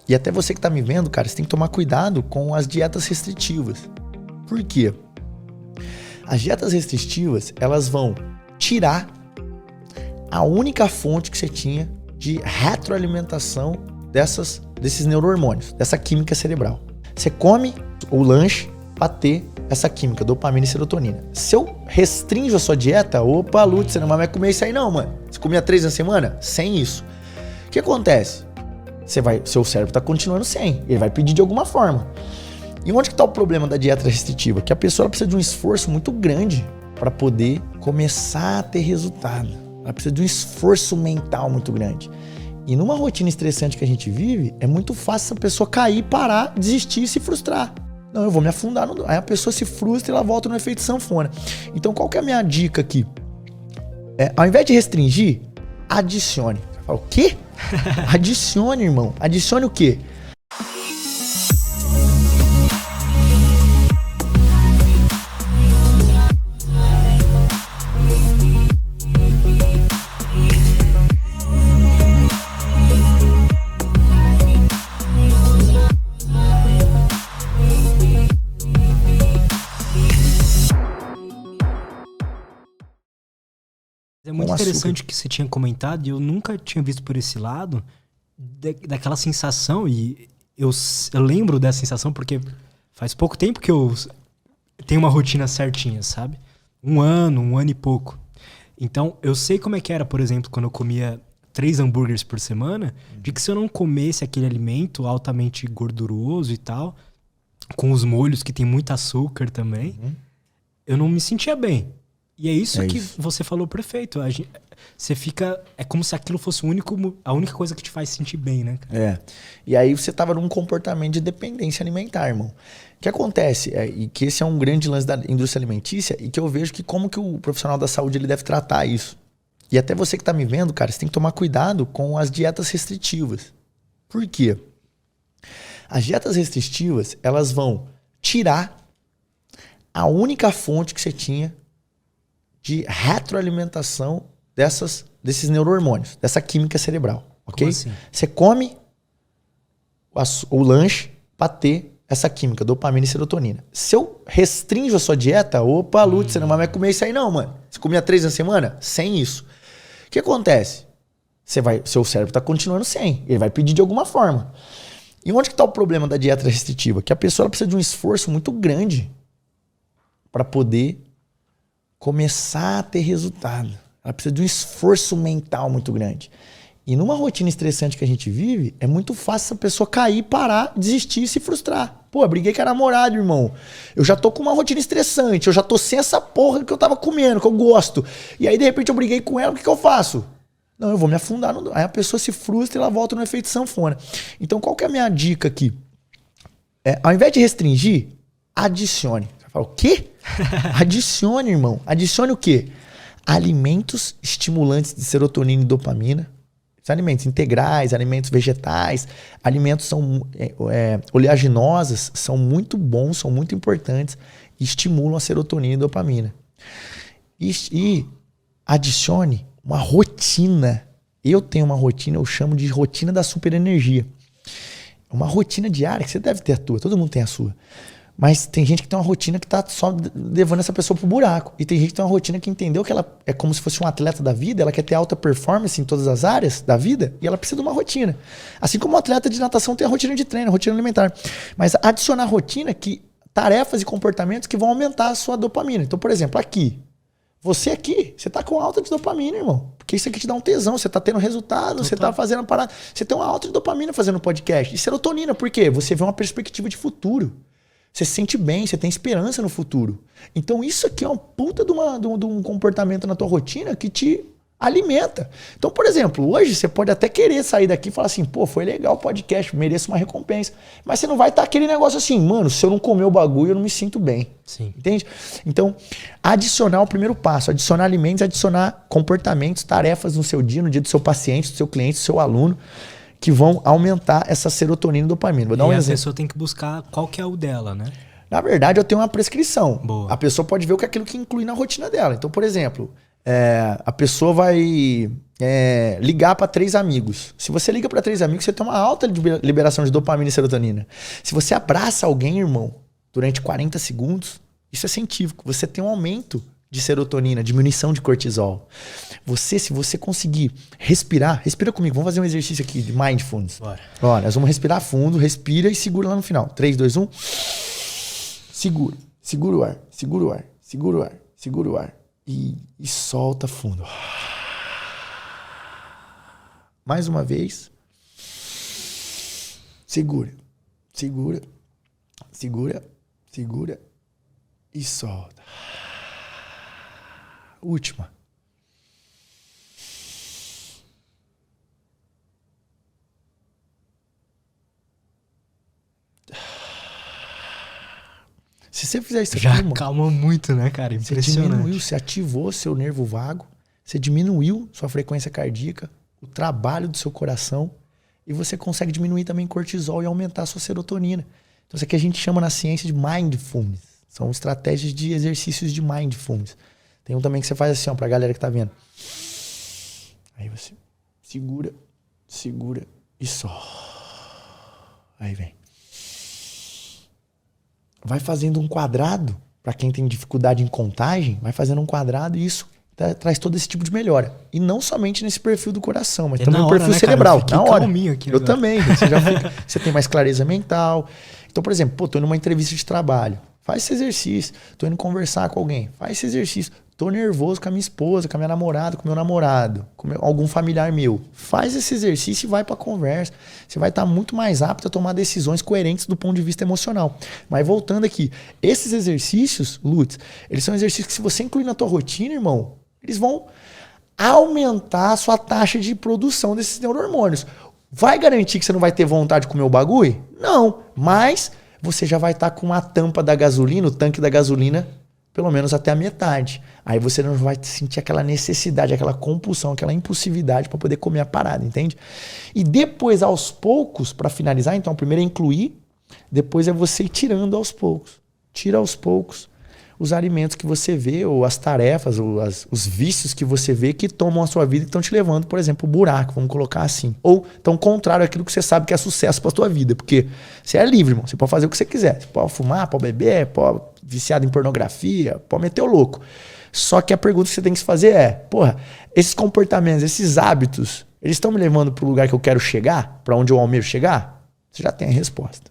E até você que tá me vendo, cara, você tem que tomar cuidado com as dietas restritivas. Por quê? As dietas restritivas, elas vão tirar a única fonte que você tinha de retroalimentação desses neurohormônios, dessa química cerebral. Você come o lanche para ter essa química, dopamina e serotonina. Se eu restringo a sua dieta, opa, Lutz, você não vai mais comer isso aí não, mano. Você comia 3 na semana? Sem isso. O que acontece? Seu cérebro tá continuando sem. Ele vai pedir de alguma forma. E onde que tá o problema da dieta restritiva? Que a pessoa precisa de um esforço muito grande para poder começar a ter resultado. Ela precisa de um esforço mental muito grande. E numa rotina estressante que a gente vive, é muito fácil essa pessoa cair, parar, desistir e se frustrar. Não, eu vou me afundar. Aí a pessoa se frustra e ela volta no efeito sanfona. Então qual que é a minha dica aqui? Ao invés de restringir, adicione. Você fala, o quê? Adicione, irmão. Adicione o quê? É muito interessante o que você tinha comentado, e eu nunca tinha visto por esse lado, daquela sensação, e eu lembro dessa sensação porque faz pouco tempo que eu tenho uma rotina certinha, sabe? Um ano e pouco. Então, eu sei como é que era, por exemplo, quando eu comia 3 hambúrgueres por semana, de que se eu não comesse aquele alimento altamente gorduroso e tal, com os molhos que tem muito açúcar também, eu não me sentia bem. E é isso que você falou perfeito. Você fica... É como se aquilo fosse a única coisa que te faz sentir bem, né, cara? E aí você tava num comportamento de dependência alimentar, irmão. O que acontece? E que esse é um grande lance da indústria alimentícia, e que eu vejo que como que o profissional da saúde ele deve tratar isso. E até você que tá me vendo, cara, você tem que tomar cuidado com as dietas restritivas. Por quê? As dietas restritivas, elas vão tirar a única fonte que você tinha de retroalimentação desses neurohormônios, dessa química cerebral, ok? Como assim? Você come o lanche para ter essa química, dopamina e serotonina. Se eu restringo a sua dieta, opa, Lutz, você não vai mais comer isso aí não, mano. Você comia 3 na semana? Sem isso. O que acontece? Seu cérebro tá continuando sem. Ele vai pedir de alguma forma. E onde que tá o problema da dieta restritiva? Que a pessoa precisa de um esforço muito grande para poder começar a ter resultado. Ela precisa de um esforço mental muito grande. E numa rotina estressante que a gente vive, é muito fácil essa pessoa cair, parar, desistir e se frustrar. Pô, eu briguei com a namorada, irmão. Eu já tô com uma rotina estressante, eu já tô sem essa porra que eu tava comendo, que eu gosto. E aí, de repente, eu briguei com ela, o que eu faço? Não, eu vou me afundar. Aí a pessoa se frustra e ela volta no efeito sanfona. Então, qual que é a minha dica aqui? Ao invés de restringir, adicione. Você fala, o quê? Adicione, irmão. Adicione o quê? Alimentos estimulantes de serotonina e dopamina. Alimentos integrais, alimentos vegetais, alimentos oleaginosos, são muito bons, são muito importantes e estimulam a serotonina e dopamina. E adicione uma rotina. Eu tenho uma rotina, eu chamo de rotina da superenergia. Uma rotina diária, que você deve ter a tua, todo mundo tem a sua. Mas tem gente que tem uma rotina que tá só levando essa pessoa pro buraco. E tem gente que tem uma rotina que entendeu que ela é como se fosse um atleta da vida, ela quer ter alta performance em todas as áreas da vida, e ela precisa de uma rotina. Assim como um atleta de natação tem a rotina de treino, a rotina alimentar. Mas adicionar rotina tarefas e comportamentos que vão aumentar a sua dopamina. Então, por exemplo, você tá com alta de dopamina, irmão. Porque isso aqui te dá um tesão, você tá tendo resultado, você tá fazendo a parada. Você tem uma alta de dopamina fazendo podcast. E serotonina, por quê? Você vê uma perspectiva de futuro. Você se sente bem, você tem esperança no futuro. Então isso aqui é uma puta de um comportamento na tua rotina que te alimenta. Então, por exemplo, hoje você pode até querer sair daqui e falar assim, pô, foi legal o podcast, mereço uma recompensa. Mas você não vai estar aquele negócio assim, mano, se eu não comer o bagulho, eu não me sinto bem. Sim. Entende? Então, adicionar o primeiro passo, adicionar alimentos, adicionar comportamentos, tarefas no seu dia, no dia do seu paciente, do seu cliente, do seu aluno, que vão aumentar essa serotonina e dopamina. Vou dar um exemplo. A pessoa tem que buscar qual que é o dela, né? Na verdade, eu tenho uma prescrição. Boa. A pessoa pode ver o que é aquilo que inclui na rotina dela. Então, por exemplo, A pessoa vai ligar para 3 amigos. Se você liga para 3 amigos, você tem uma alta liberação de dopamina e serotonina. Se você abraça alguém, irmão, durante 40 segundos, isso é científico. Você tem um aumento de serotonina, diminuição de cortisol. Se você conseguir respira comigo. Vamos fazer um exercício aqui de mindfulness. Bora. Ó, nós vamos respirar fundo, respira e segura lá no final. 3, 2, 1. Segura. Segura o ar. Segura o ar. Segura o ar. Segura o ar. E solta fundo. Mais uma vez. Segura. Segura. Segura. Segura. E solta. Última. Se você fizer isso aqui, Já irmão, calma muito, né, cara? você Impressionante. diminuiu, você ativou seu nervo vago, você diminuiu sua frequência cardíaca, o trabalho do seu coração, e você consegue diminuir também cortisol e aumentar a sua serotonina. Então isso aqui a gente chama na ciência de mindfulness. São estratégias de exercícios de mindfulness. Tem um também que você faz assim, ó, pra galera que tá vendo. Aí você segura, segura e só. Aí vem. Vai fazendo um quadrado, para quem tem dificuldade em contagem, vai fazendo um quadrado e isso traz todo esse tipo de melhora. E não somente nesse perfil do coração, mas também no perfil cerebral. Cara, eu na hora. Aqui eu agora. também. Você tem mais clareza mental. Então, por exemplo, tô indo numa entrevista de trabalho. Faz esse exercício. Tô indo conversar com alguém. Faz esse exercício. Tô nervoso com a minha esposa, com a minha namorada, com o meu namorado, com algum familiar meu. Faz esse exercício e vai pra conversa. Você vai estar muito mais apto a tomar decisões coerentes do ponto de vista emocional. Mas voltando aqui, esses exercícios, Lutz, eles são exercícios que se você incluir na tua rotina, irmão, eles vão aumentar a sua taxa de produção desses neurohormônios. Vai garantir que você não vai ter vontade de comer o bagulho? Não, mas você já vai estar com a tampa da gasolina, o tanque da gasolina, pelo menos até a metade. Aí você não vai sentir aquela necessidade, aquela compulsão, aquela impulsividade para poder comer a parada, entende? E depois, aos poucos, para finalizar, então, primeiro é incluir, depois é você ir tirando aos poucos. Tira aos poucos os alimentos que você vê, ou as tarefas, ou os vícios que você vê que tomam a sua vida e estão te levando, por exemplo, o buraco, vamos colocar assim. Ou tão contrário àquilo que você sabe que é sucesso para tua vida. Porque você é livre, irmão. Você pode fazer o que você quiser. Você pode fumar, pode beber, pode viciado em pornografia, pode meter o louco. Só que a pergunta que você tem que se fazer é, porra, esses comportamentos, esses hábitos, eles estão me levando para o lugar que eu quero chegar? Para onde eu almejo chegar? Você já tem a resposta.